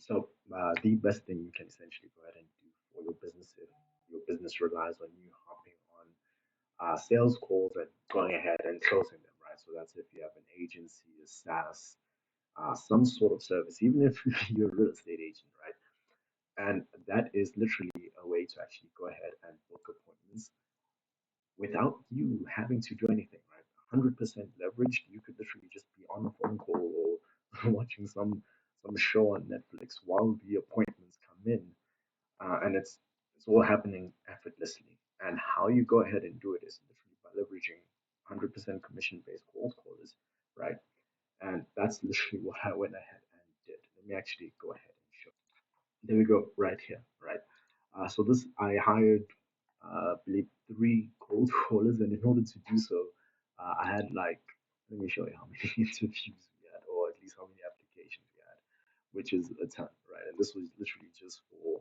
So the best thing you can essentially go ahead and do for your business if your business relies on you hopping on sales calls and going ahead and closing them, right? So that's if you have an agency, a SaaS, some sort of service, even if you're a real estate agent, right? And that is literally a way to actually go ahead and book appointments without you having to do anything, right? 100% leveraged. You could literally just be on a phone call or watching some show on Netflix while the appointments come in, and it's all happening effortlessly. And how you go ahead and do it is literally by leveraging 100% commission-based cold callers, right? And that's literally what I went ahead and did. Let me actually go ahead and show. There we go, right here, right? So this I hired, I believe, three cold callers, and in order to do so, I had like, let me show you how many interviews we had, or at least how many applications we had, which is a ton, right? And this was literally just for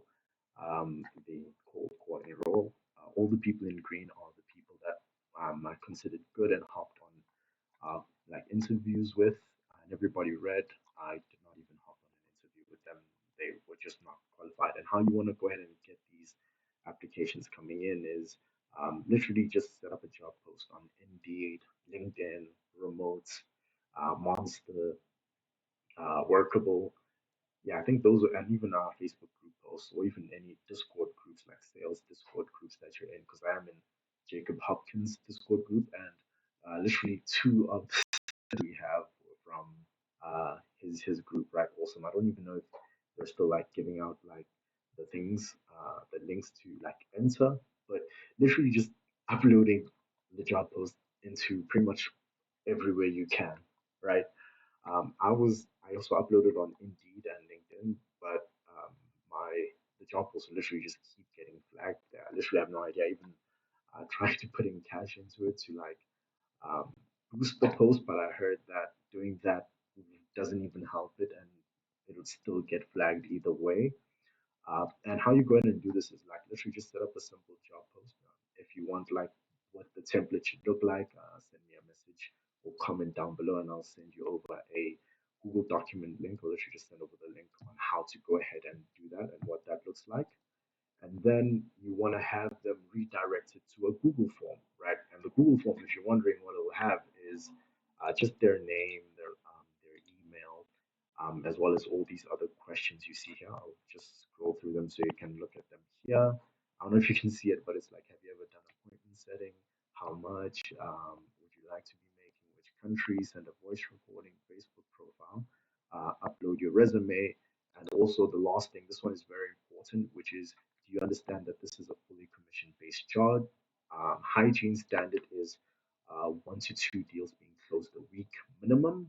the cold calling role. All the people in green are the people that I considered good and hopped on like interviews with, and everybody read. I did not even hop on an interview with them. They were just not qualified. And how you want to go ahead and get these applications coming in is literally just set up a job post on Indeed, LinkedIn, Remote, Monster, Workable. Yeah, I think those are, and even our Facebook group posts, or even any Discord groups like sales Discord groups that you're in, because I am in Jacob Hopkins Discord group, and literally two of we have from his group, right? Awesome. I don't even know if they're still like giving out like the things, the links to like enter, but literally just uploading the job post into pretty much everywhere you can, right? I also uploaded on Indeed and LinkedIn, but my the job posts literally just keep getting flagged there. I literally have no idea. I even tried to put in cash into it to like um, boost the post, but I heard that doing that doesn't even help it, and it'll still get flagged either way. And how you go ahead and do this is like literally just set up a simple job post. If you want like what the template should look like, send me a message or comment down below, and I'll send you over a Google document link, or literally just send over the link on how to go ahead and do that and what that looks like. And then you want to have them redirected to a Google form, right? And the Google form, if you're wondering what it will have, is just their name, their email, as well as all these other questions you see here. I'll just scroll through them so you can look at them here. I don't know if you can see it, but it's like, have you ever done appointment setting? How much would you like to be making? Which country? Send a voice recording, Facebook profile, upload your resume, and also the last thing, this one is very important, which is, do you understand that this is a fully commission-based job? Hygiene standard is 1 to 2 deals being closed a week minimum,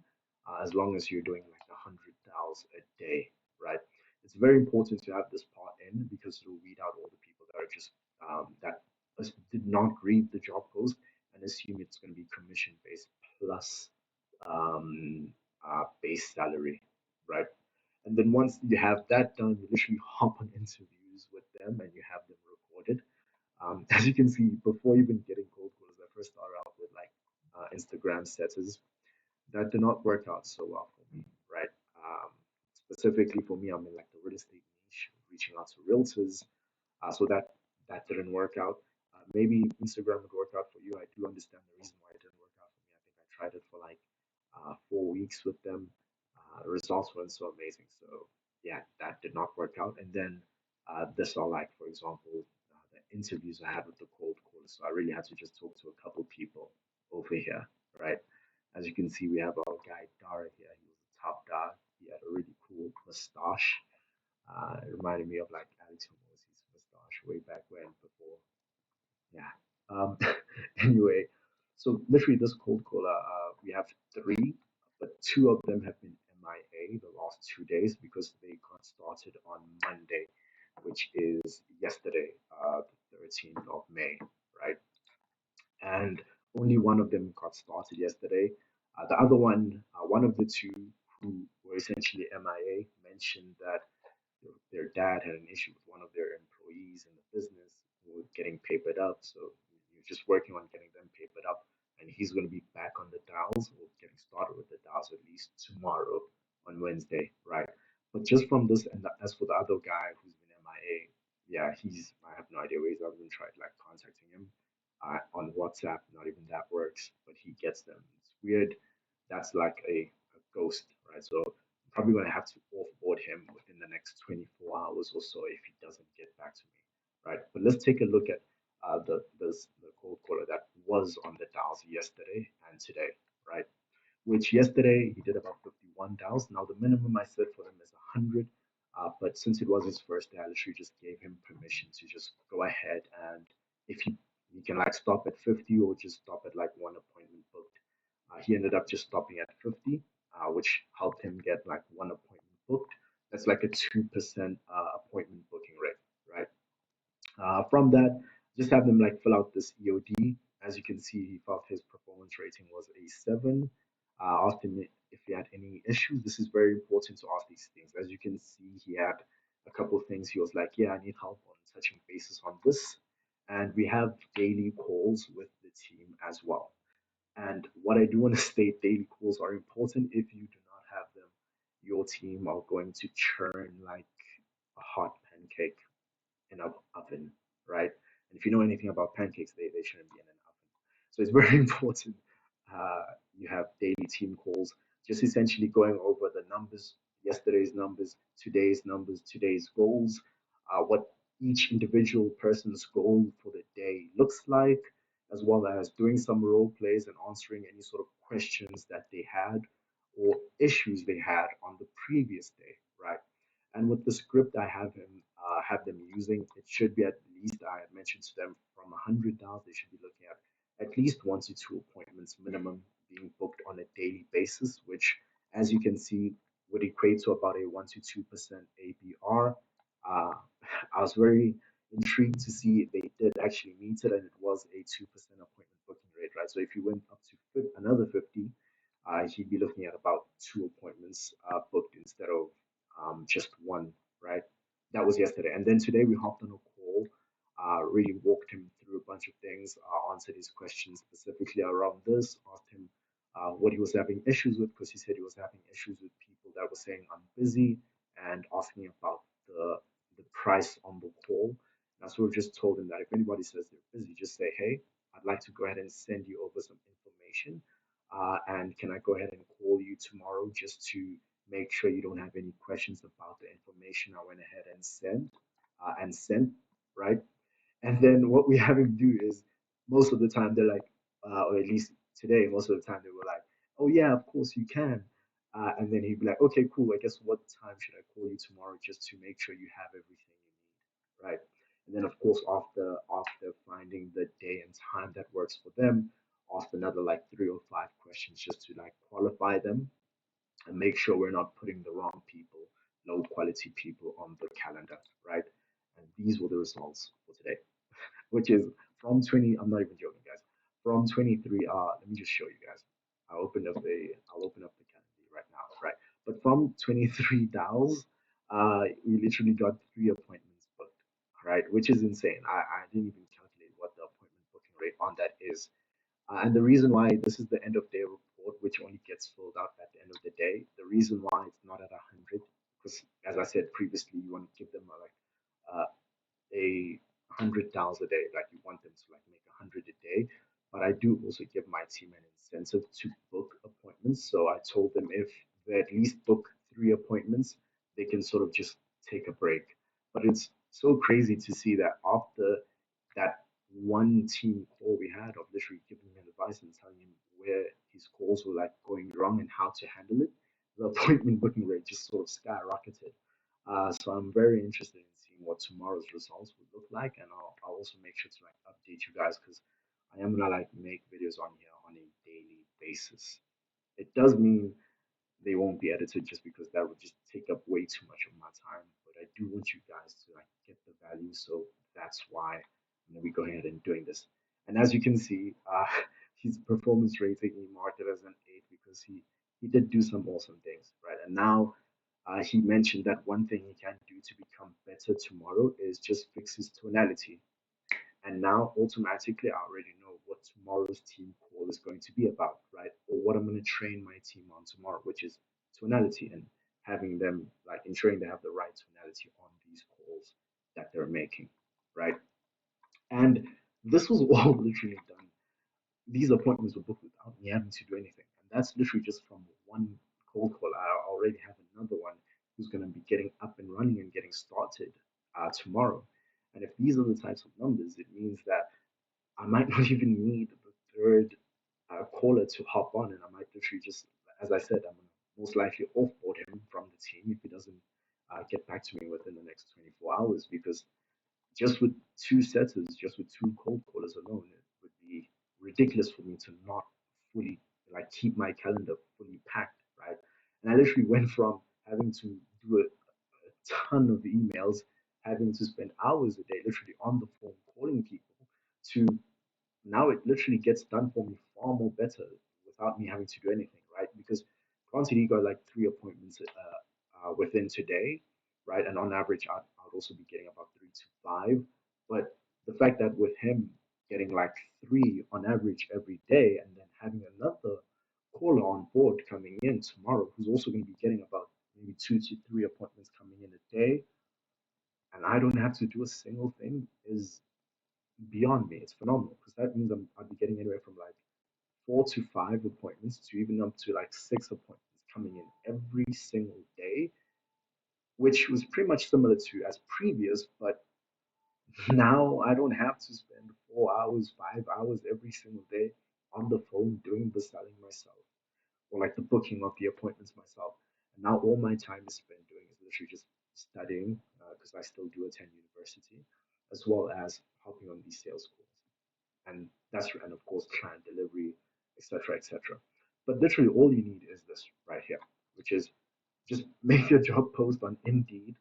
as long as you're doing like 100 dials a day, right? It's very important to have this part in because it'll weed out all the people that are just did not read the job post and assume it's going to be commission-based plus um, base salary, right? And then once you have that done, you literally hop on interviews with them and you have them recorded. As you can see, before even getting cold calls, I first started out with like Instagram setters. That did not work out so well for me, right? Specifically for me, I'm in like the real estate niche, reaching out to realtors. So that didn't work out. Maybe Instagram would work out for you. I do understand the reason why it didn't work out for me. I think I tried it for like 4 weeks with them. Results weren't so amazing. So yeah, that did not work out. And then this are like, for example, the interviews I had with the cold callers. So I really had to just talk to a couple people over here, right? As you can see, we have our guy Dara here. He was the top dog. He had a really cool mustache. It reminded me of like Alex Hormozzi's mustache way back when before. Yeah. Anyway, so literally this cold caller, we have three, but two of them have been MIA the last 2 days because they got started on Monday, which is yesterday, the 13th of May, right? And only one of them got started yesterday. The other one of the two who were essentially MIA mentioned that their dad had an issue with one of their employees in the business who was getting papered up. So you're just working on getting them papered up. And he's going to be back on the dials or getting started with the dials at least tomorrow on Wednesday, right? But just from this, and as for the other guy who's been MIA, yeah, I have no idea where he's. I've even tried like contacting him on WhatsApp. Not even that works, but he gets them. It's weird. That's like a ghost, right? So I'm probably gonna have to offboard him within the next 24 hours or so if he doesn't get back to me, right? But let's take a look at the cold caller that was on the dials yesterday and today, right? Which yesterday he did about 51 dials. Now the minimum I set for him is 100, but since it was his first day, I literally just gave him permission to just go ahead, and if he can like stop at 50 or just stop at like one appointment booked. He ended up just stopping at 50, which helped him get like one appointment booked. That's like a 2% appointment booking rate, right? From that, just have them like fill out this EOD. As you can see, he felt his performance rating was a 7. Asked him if he had any issues. This is very important to ask these things. As you can see, he had a couple of things. He was like, "Yeah, I need help on touching bases on this." And we have daily calls with the team as well. And what I do want to state, daily calls are important. If you do not have them, your team are going to churn like a hot pancake in an oven, right? And if you know anything about pancakes, they shouldn't be in an oven. So it's very important you have daily team calls, just essentially going over the numbers, yesterday's numbers, today's goals, what each individual person's goal for the day looks like, as well as doing some role plays and answering any sort of questions that they had or issues they had on the previous day, right? And with the script I have them using, it should be at least, I had mentioned to them, from $100, they should be looking at least 1 to 2 appointments minimum being booked on a daily basis, which, as you can see, would equate to about a 1 to 2% ABR. Uh, I was very intrigued to see they did actually meet it, and it was a 2% appointment booking rate, right? So if you went up to another 50, he'd be looking at about 2 appointments booked instead of just one, right? That was yesterday. And then today we hopped on a call, really walked him through a bunch of things, answered his questions specifically around this, asked him what he was having issues with, because he said he was having issues with people that were saying I'm busy, and asking about the price on the call. And so we just told him that if anybody says they're busy, just say, hey, I'd like to go ahead and send you over some information. And can I go ahead and call you tomorrow just to make sure you don't have any questions about the information I went ahead and sent, right? And then what we have him do is, most of the time they're like, or at least today, most of the time they were like, oh yeah, of course you can. And then he'd be like, okay, cool. I guess what time should I call you tomorrow just to make sure you have everything you need, right? And then of course after finding the day and time that works for them, ask another like 3 or 5 questions just to like qualify them and make sure we're not putting the wrong people, low quality people on the calendar, right? And these were the results for today, which is from 20. I'm not even joking, guys. From 23. Let me just show you guys. I'll open up the calendar right now, right? But from 23 dials, we literally got 3 appointments booked, right? Which is insane. I didn't even calculate what the appointment booking rate on that is. And the reason why this is the end of day report, which only gets filled out at the end of the day, the reason why it's not at 100, because as I said previously, you want to give them a 100 dials a day, like you want them to like make 100 a day. But I do also give my team an incentive to book appointments. So I told them if they at least book 3 appointments, they can sort of just take a break. But it's so crazy to see that after that one team call we had of literally giving him advice and telling him where his calls were like going wrong and how to handle it, the appointment booking rate just sort of skyrocketed. So I'm very interested in seeing what tomorrow's results would look like, and I'll also make sure to like update you guys because I am gonna like make videos on here on a daily basis. It does mean they won't be edited just because that would just take up way too much of my time. But I do want you guys to like get the value, so that's why I'm gonna be going ahead and doing this. And as you can see, his performance rating he marked it as an 8 because he did do some awesome things, right? And now he mentioned that one thing he can do to become better tomorrow is just fix his tonality. And now automatically I already know what tomorrow's team call is going to be about, right? Or what I'm going to train my team on tomorrow, which is tonality. And having them like ensuring they have the right tonality on these calls that they're making, right? And this was all literally done. These appointments were booked without me having to do anything. And that's literally just from one cold call. I already have another one who's going to be getting up and running and getting started tomorrow. And if these are the types of numbers, it means that I might not even need the third caller to hop on, and I might literally just, as I said, I'm gonna most likely offboard him from the team if he doesn't get back to me within the next 24 hours. Because just with two setters, just with two cold callers alone, it would be ridiculous for me to not fully like keep my calendar fully packed, right? And I literally went from having to do a ton of emails, having to spend hours a day literally on the phone calling people, to now it literally gets done for me far more better without me having to do anything, right? Because granted, he got like three appointments within today, right? And on average, I'd also be getting about 3 to 5. But the fact that with him getting like three on average every day, and then having another caller on board coming in tomorrow, who's also going to be getting about maybe 2 to 3 appointments coming in a day, and I don't have to do a single thing, is beyond me. It's phenomenal because that means I'll be getting anywhere from like 4 to 5 appointments to even up to like 6 appointments coming in every single day, which was pretty much similar to as previous, but now I don't have to spend 4 hours, 5 hours every single day on the phone doing the selling myself or like the booking of the appointments myself. And now all my time is spent doing is literally just studying because I still do attend university, as well as helping on these sales calls. And of course client delivery, etc., etc. But literally all you need is this right here, which is just make your job post on Indeed,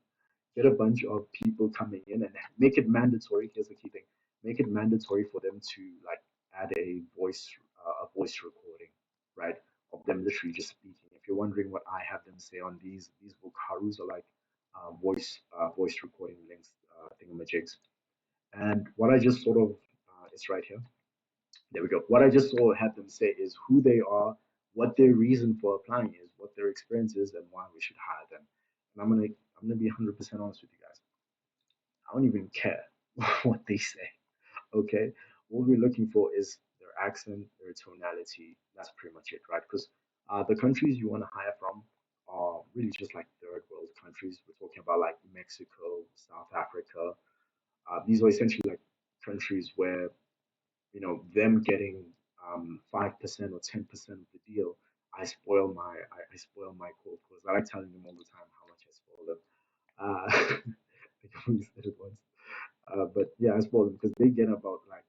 get a bunch of people coming in, and make it mandatory. Here's the key thing: make it mandatory for them to like add a voice recording, right, of them literally just speaking. If you're wondering what I have them say on these Vocarus are like voice recording links, thingamajigs. And what I just sort of is right here. There we go. What I just saw had them say is who they are, what their reason for applying is, what their experience is, and why we should hire them. And I'm gonna be 100% honest with you guys. I don't even care what they say. Okay, what we're looking for is their accent, their tonality. That's pretty much it, right? Because the countries you want to hire from are really just like third world countries. We're talking about like Mexico, South Africa. These are essentially like countries where them getting 5% or 10% of the deal, I spoil my cold calls. I like telling them all the time how much I spoil them. I only said it once, but yeah, I spoil them because they get about like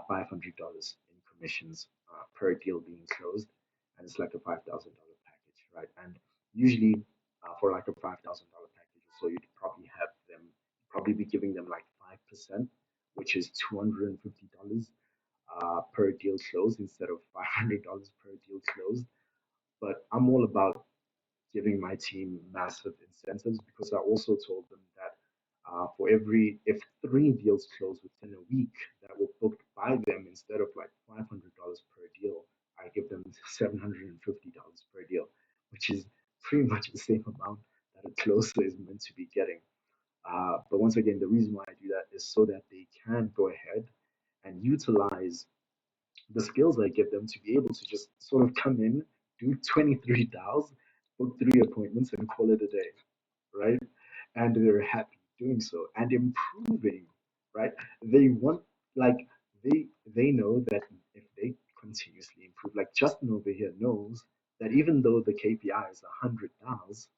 $500 in commissions per deal being closed, and it's like a $5,000 package, right? And usually for like a $5,000 package, so you'd probably have them probably be giving them like 5%, which is $250 per deal closed instead of $500 per deal closed. But I'm all about giving my team massive incentives because I also told them that for if 3 deals close within a week that were booked by them instead of like $500 per deal, I give them $750 per deal, which is pretty much the same amount that a closer is meant to be getting. But once again, the reason why I do that is so that they can go ahead and utilize the skills I give them to be able to just sort of come in, do 23 dials, book 3 appointments, and call it a day, right? And they're happy doing so and improving, right? They want like they know that if they continuously improve, like Justin over here knows that even though the KPI is 100 dials,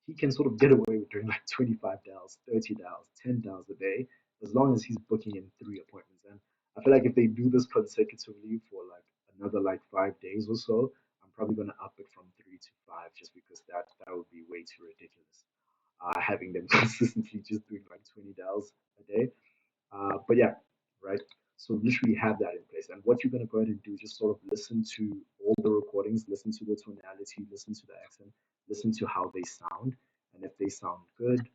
he can sort of get away with doing like 25 dials, 30 dials, 10 dials a day, as long as he's booking in 3 appointments. And I feel like if they do this consecutively for like another like 5 days or so, I'm probably gonna up it from 3 to 5 just because that would be way too ridiculous. Having them consistently just doing like 20 dials a day. But yeah, right. So literally have that in place. And what you're gonna go ahead and do, just sort of listen to all the recordings, listen to the tonality, listen to the accent, listen to how they sound, and if they sound good,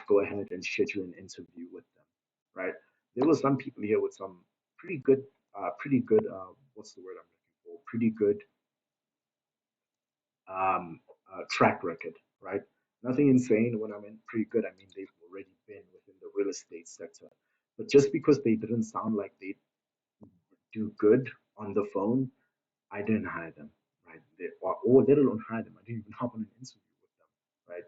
go ahead and schedule an interview with them. Right. There were some people here with some pretty good. What's the word I'm looking for? Pretty good track record, right? Nothing insane. When I mean pretty good, I mean they've already been within the real estate sector. But just because they didn't sound like they do good on the phone, I didn't hire them, right? Or let alone hire them. I didn't even hop on an interview with them, right?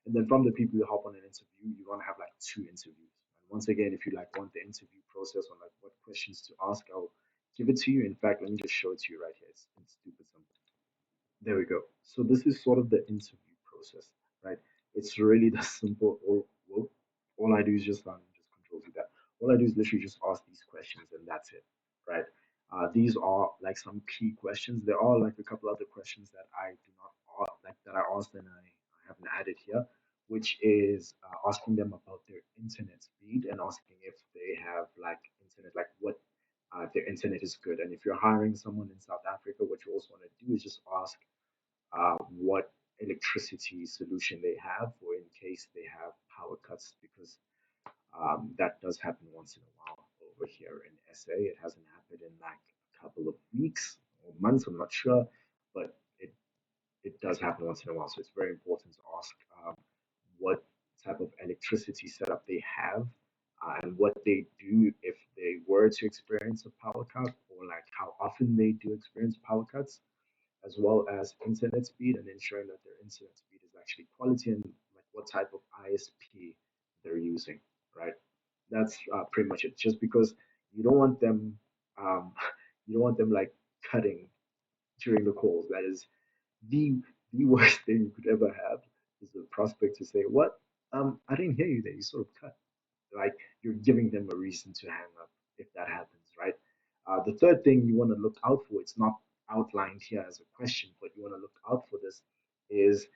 And then from the people you hop on an interview, you're gonna have like two interviews. And once again, if you like want the interview process on like what questions to ask, I'll give it to you. In fact, let me just show it to you right here. It's stupid simple. There we go. So this is sort of the interview process, right? It's really the simple. Or well, all I do is just control to that. All I do is literally just ask these questions, and that's it, right? These are like some key questions. There are like a couple other questions that I do not like that I asked and I haven't added here, which is asking them about their internet speed and asking if they have like internet, like what if their internet is good. And if you're hiring someone in South Africa, what you also want to do is just ask what electricity solution they have, or in case they have power cuts, because that does happen once in a while over here in SA. It hasn't happened in like a couple of weeks or months, I'm not sure, but it does happen once in a while. So it's very important to ask what type of electricity setup they have and what they do if they were to experience a power cut, or like how often they do experience power cuts, as well as internet speed and ensuring that their internet speed is actually quality, and like what type of ISP they're using, right? That's pretty much it. Just because you don't want them, um, you don't want them like cutting during the calls. That is the the worst thing you could ever have, is the prospect to say, "What? I didn't hear you there. You sort of cut." Like you're giving them a reason to hang up if that happens, right? The third thing you want to look out for, it's not outlined here as a question, but you want to look out for this, is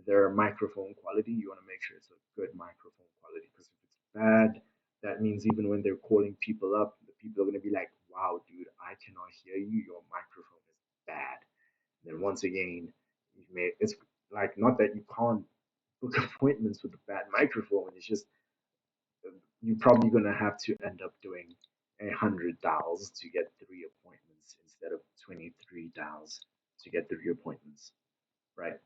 their microphone quality. You want to make sure it's a good microphone quality, because if it's bad, that means even when they're calling people up, the people are going to be like, wow, dude, I cannot hear you. Your microphone is bad. And then once again, you've made it's like not that you can't book appointments with a bad microphone, it's just you're probably going to have to end up doing 100 dials to get three appointments instead of 23 dials to get three appointments, right?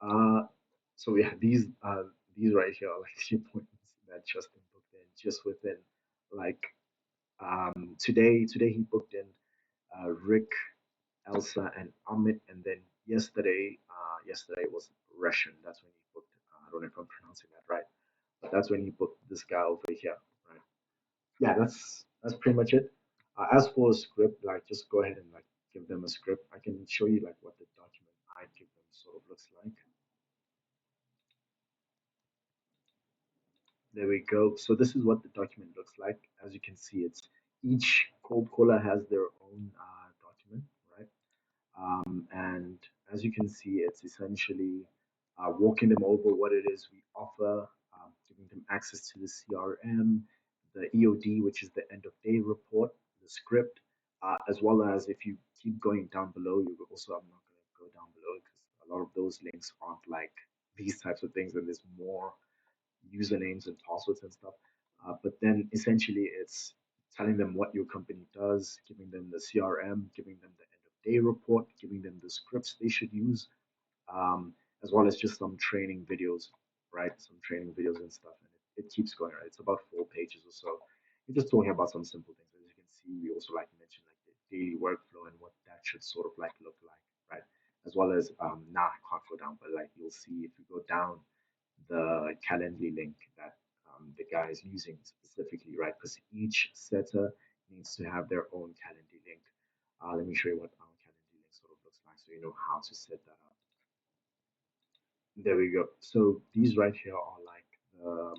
Uh, so yeah, these right here are like the appointments that Justin booked in just within like today he booked in Rick, Elsa, and Amit, and then yesterday was Russian. That's when he booked. I don't know if I'm pronouncing that right, but that's when he booked this guy over here, right? Yeah, that's pretty much it. As for a script, like just go ahead and like give them a script. I can show you like what the document I give them sort of looks like. There we go. So this is what the document looks like. As you can see, it's each cold caller has their own document, right? And as you can see, it's essentially walking them over what it is we offer, giving them access to the CRM, the EOD, which is the end of day report, the script, as well as if you keep going down below, you will also, I'm not going to go down below because a lot of those links aren't like these types of things, and there's more usernames and passwords and stuff. But then essentially it's telling them what your company does, giving them the CRM, giving them the end of day report, giving them the scripts they should use, as well as just some training videos, right? Some training videos and stuff. And it keeps going, right? It's about 4 pages or so. We're just talking about some simple things. As you can see, we also like mention like the daily workflow and what that should sort of like look like, right? As well as now I can't go down, but like you'll see if you go down the Calendly link that the guy is using specifically, right? Because each setter needs to have their own Calendly link. Let me show you what our Calendly link sort of looks like so you know how to set that up. There we go. So these right here are like the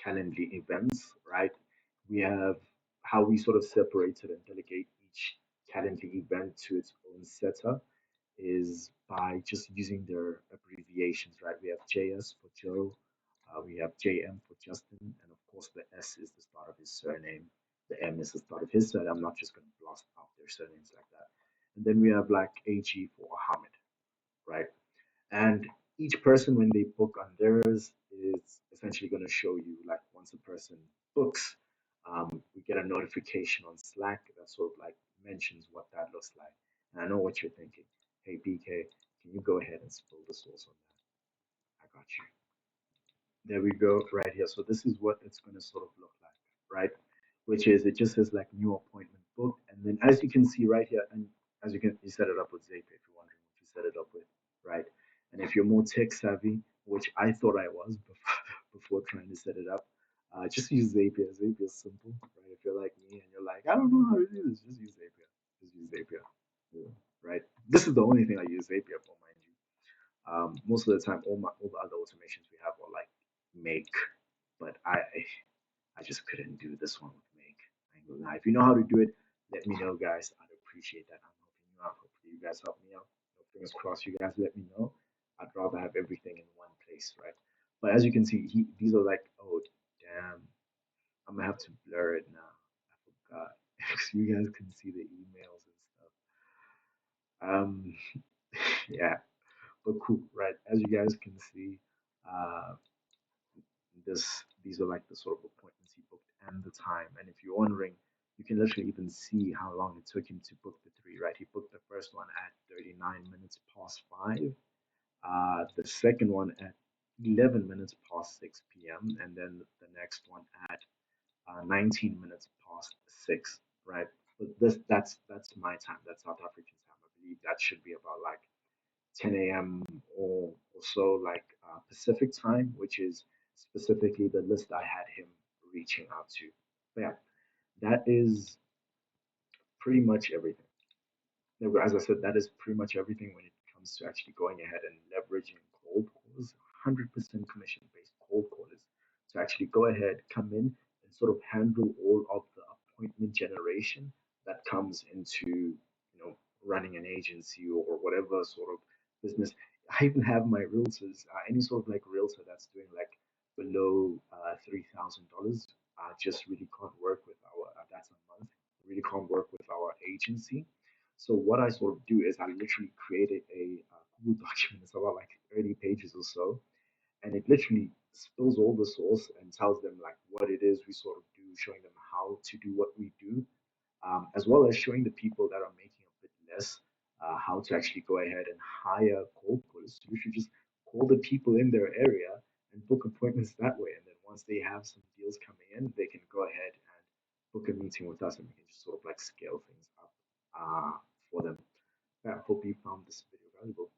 Calendly events, right? We have how we sort of separated and delegate each Calendly event to its own setter is by just using their abbreviations, right? We have JS for Joe, we have JM for Justin, and of course the S is the start of his surname, the M is the start of his surname. I'm not just going to blast out their surnames like that. And then we have like AG for Ahmed, right? And each person, when they book on theirs, is essentially going to show you like once a person books, we get a notification on Slack that sort of like mentions what that looks like. And I know what you're thinking. Hey, BK, can you go ahead and spill the sauce on that? you. There we go, right here. So this is what it's going to sort of look like, right? Which is it just says like new appointment booked, and then as you can see right here, and as you set it up with Zapier if you're wondering what you set it up with, right? And if you're more tech savvy, which I thought I was before, before trying to set it up, just use Zapier. Zapier is simple, right? If you're like me and you're like, I don't know how to do this, just use Zapier. Just use Zapier, yeah, right? This is the only thing I use Zapier for, mind you. Most of the time, all the other automations we have are like Make, but I just couldn't do this one with Make. I ain't gonna lie. If you know how to do it, let me know, guys. I'd appreciate that. I'm helping you out. Hopefully, you guys help me out. Fingers crossed, you guys let me know. I'd rather have everything in one place, right? But as you can see, these are like, oh damn, I'm gonna have to blur it now. I forgot. So you guys can see the emails and stuff. Um, yeah, but cool, right? As you guys can see, uh, these are like the sort of appointments he booked and the time. And if you're wondering, you can literally even see how long it took him to book the three, right? He booked the first one at 39 minutes past 5, the second one at 11 minutes past 6 p.m., and then the next one at 19 minutes past 6, right? But that's my time. That's South African time. I believe that should be about like 10 a.m. or so, like Pacific time, which is specifically the list I had him reaching out to. But yeah, that is pretty much everything. As I said, that is pretty much everything when it comes to actually going ahead and leveraging cold calls, 100% commission based cold callers to actually go ahead, come in, and sort of handle all of the appointment generation that comes into, running an agency or whatever sort of business. I even have my realtors, any sort of like realtor that's doing like below $3,000, just really can't work with our, that's a month, really can't work with our agency. So what I sort of do is I literally created a Google document. It's about like 30 pages or so, and it literally spills all the source and tells them like what it is we sort of do, showing them how to do what we do, as well as showing the people that are making a bit less how to actually go ahead and hire cold callers. So you should just call the people in their area and book appointments that way. And then once they have some deals coming in, they can go ahead and book a meeting with us, and we can just sort of like scale things up for them. Yeah, I hope you found this video valuable.